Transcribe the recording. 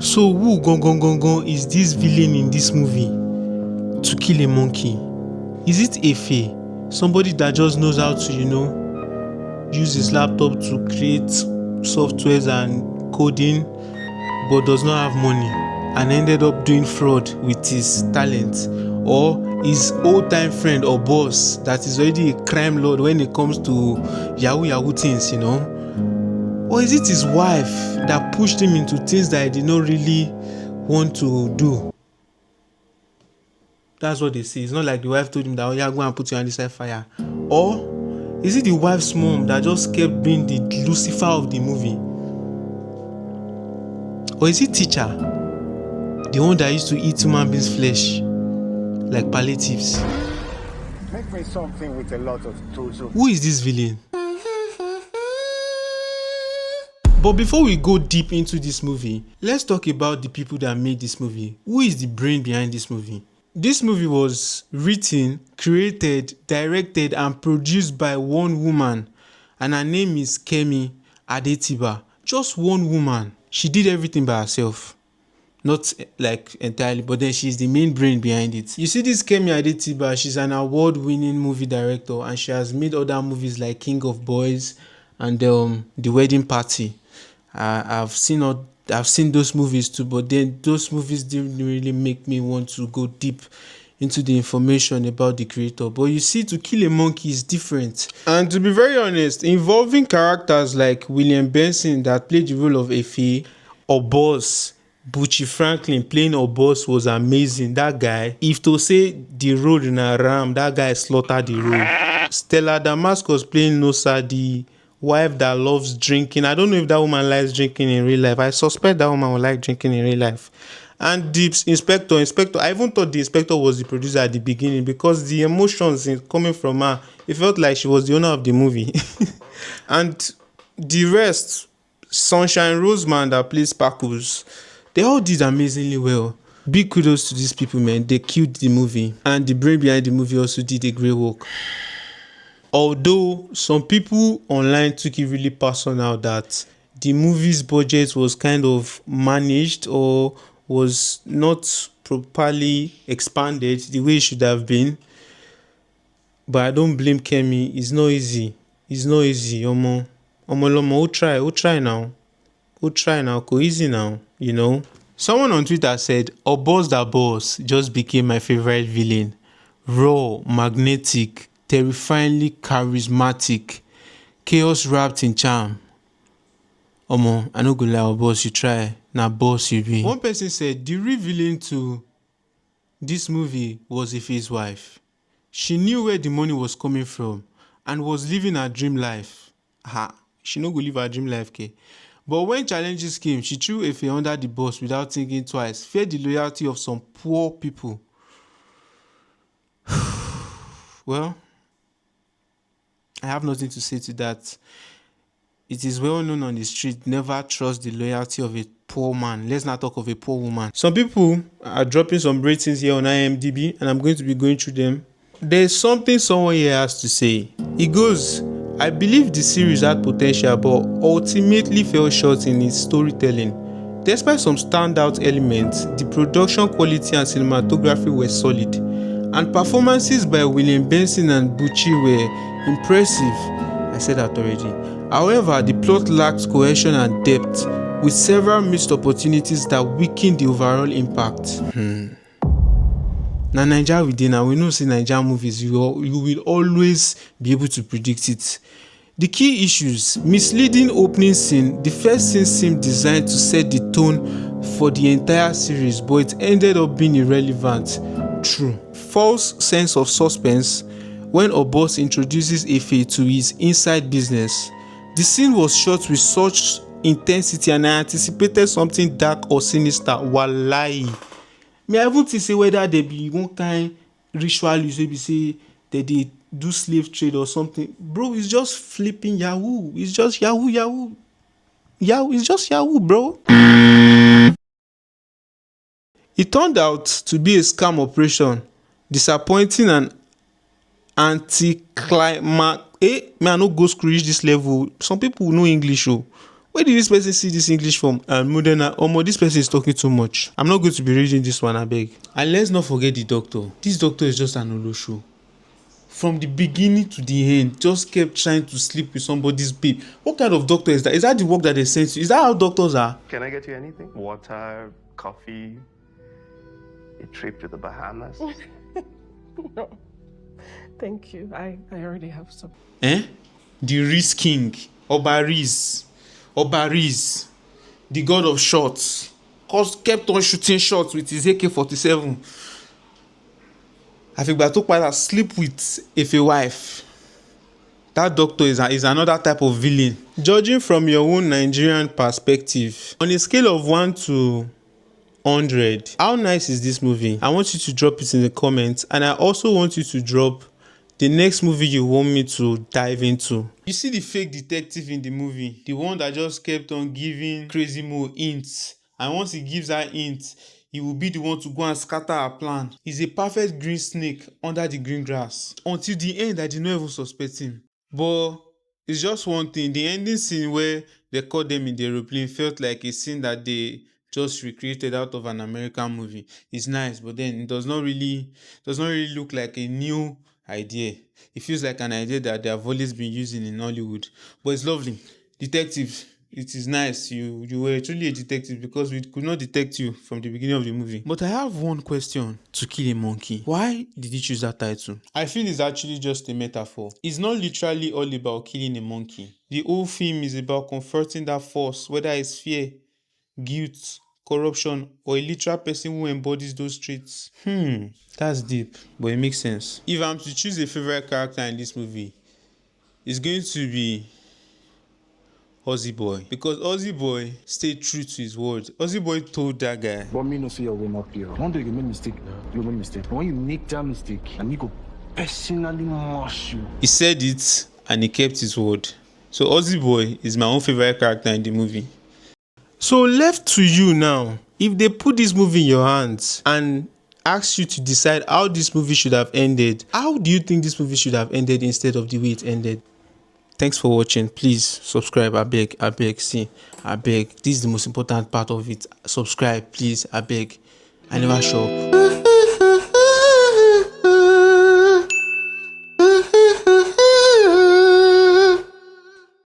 So who gong is this villain in this movie to kill a monkey? Is it Efe? Somebody that just knows how to, use his laptop to create softwares and coding, but does not have money and ended up doing fraud with his talent? Or his old-time friend or boss that is already a crime lord when it comes to yahoo things, Or is it his wife that pushed him into things that he did not really want to do? That's what they say. It's not like the wife told him that, oh yeah, go and put your hand inside fire. Or is it the wife's mom that just kept being the Lucifer of the movie? Or is it teacher, the one that used to eat human beings' flesh like palliatives? Make me something with a lot of tozo. Who is this villain? But before we go deep into this movie, let's talk about the people that made this movie. Who is the brain behind this movie? This movie was written, created, directed, and produced by one woman, and her name is Kemi Adetiba. Just one woman. She did everything by herself. Not like entirely, but then she's the main brain behind it. You see, this Kemi Adetiba, she's an award-winning movie director, and she has made other movies like King of Boys and The Wedding Party. I've seen those movies too, but then those movies didn't really make me want to go deep into the information about the creator. But you see, To Kill a Monkey is different. And to be very honest, involving characters like William Benson that played the role of Efe, or Boss, Bucci Franklin playing Obos was amazing. That guy, if to say the road in a ram, that guy slaughtered the road. Stella Damascus playing Nosa, the wife that loves drinking. I don't know if that woman likes drinking in real life. I suspect that woman would like drinking in real life. And the inspector, I even thought the inspector was the producer at the beginning, because the emotions coming from her, it felt like she was the owner of the movie. And the rest, Sunshine Roseman that plays Sparkles, they all did amazingly well. Big kudos to these people, man. They killed the movie. And the brain behind the movie also did a great work. Although some people online took it really personal that the movie's budget was kind of managed or was not properly expanded the way it should have been. But I don't blame Kemi. It's not easy. Omo Lomo, try now. Go easy now, Someone on Twitter said, Obos the Boss just became my favorite villain. Raw, magnetic, terrifyingly charismatic, chaos wrapped in charm. Omo, I no go lie, boss, you try. Now boss you be. One person said the real villain to this movie was Ife's wife. She knew where the money was coming from and was living her dream life. She no go live her dream life, okay? But when challenges came, she threw Efe under the bus without thinking twice, feared the loyalty of some poor people. Well, I have nothing to say to that. It is well known on the street, never trust the loyalty of a poor man. Let's not talk of a poor woman. Some people are dropping some ratings here on IMDb, and I'm going to be going through them. There's something someone here has to say. It goes, I believe the series had potential, but ultimately fell short in its storytelling. Despite some standout elements, the production quality and cinematography were solid, and performances by William Benson and Bucci were impressive. I said that already. However, the plot lacked cohesion and depth, with several missed opportunities that weakened the overall impact. Now, Naija we now, we know say Naija movies, you will always be able to predict it. The key issues: misleading opening scene. The first scene seemed designed to set the tone for the entire series, but it ended up being irrelevant. True. False sense of suspense when Obos introduces Efe to his inside business. The scene was shot with such intensity, and I anticipated something dark or sinister. Wallahi. Me I even think say whether there be one kind ritual use wey be say they do slave trade or something. Bro, it's just flipping Yahoo. It's just Yahoo. It's just Yahoo, bro. It turned out to be a scam operation, disappointing and anticlimactic. Me I no go screw reach this level. Some people know English. Where did this person see this English from? And Modena, this person is talking too much. I'm not going to be reading this one, I beg. And let's not forget the doctor. This doctor is just an Olosho. From the beginning to the end, just kept trying to sleep with somebody's babe. What kind of doctor is that? Is that the work that they sent you? Is that how doctors are? Can I get you anything? Water, coffee, a trip to the Bahamas? No, thank you. I already have some. The Riz King, Obariz, the god of shots, kept on shooting shots with his AK-47. Àfìgbà tó padà sleep with a wife. That doctor is another type of villain. Judging from your own Nigerian perspective, on a scale of 1 to 100, how nice is this movie? I want you to drop it in the comments, and I also want you to drop the next movie you want me to dive into. You see the fake detective in the movie, the one that just kept on giving Crazy Mo hints, and once he gives her hints, he will be the one to go and scatter her plan. He's a perfect green snake under the green grass. Until the end, I did not even suspect him. But it's just one thing. The ending scene where they caught them in the aeroplane felt like a scene that they just recreated out of an American movie. It's nice, but then it does not really look like a new idea. It feels like an idea that they have always been using in Hollywood. But it's lovely. Detective, it is nice. You were truly a detective because we could not detect you from the beginning of the movie. But I have one question. To Kill a Monkey. Why did you choose that title? I feel it's actually just a metaphor. It's not literally all about killing a monkey. The whole film is about confronting that force, whether it's fear, guilt, corruption, or a literal person who embodies those traits. That's deep, but it makes sense. If I'm to choose a favorite character in this movie, it's going to be Ozzy Boy, because Ozzy Boy stayed true to his word. Ozzy Boy told that guy, but me no see your way not clear. One day you make mistake, you make mistake. But when you make that mistake, and me go personally mash you. He said it and he kept his word. So Ozzy Boy is my own favorite character in the movie. So left to you now, if they put this movie in your hands and ask you to decide how this movie should have ended, how do you think this movie should have ended instead of the way it ended? Thanks for watching. Please subscribe. I beg. This is the most important part of it. Subscribe, please. I beg. I never shop.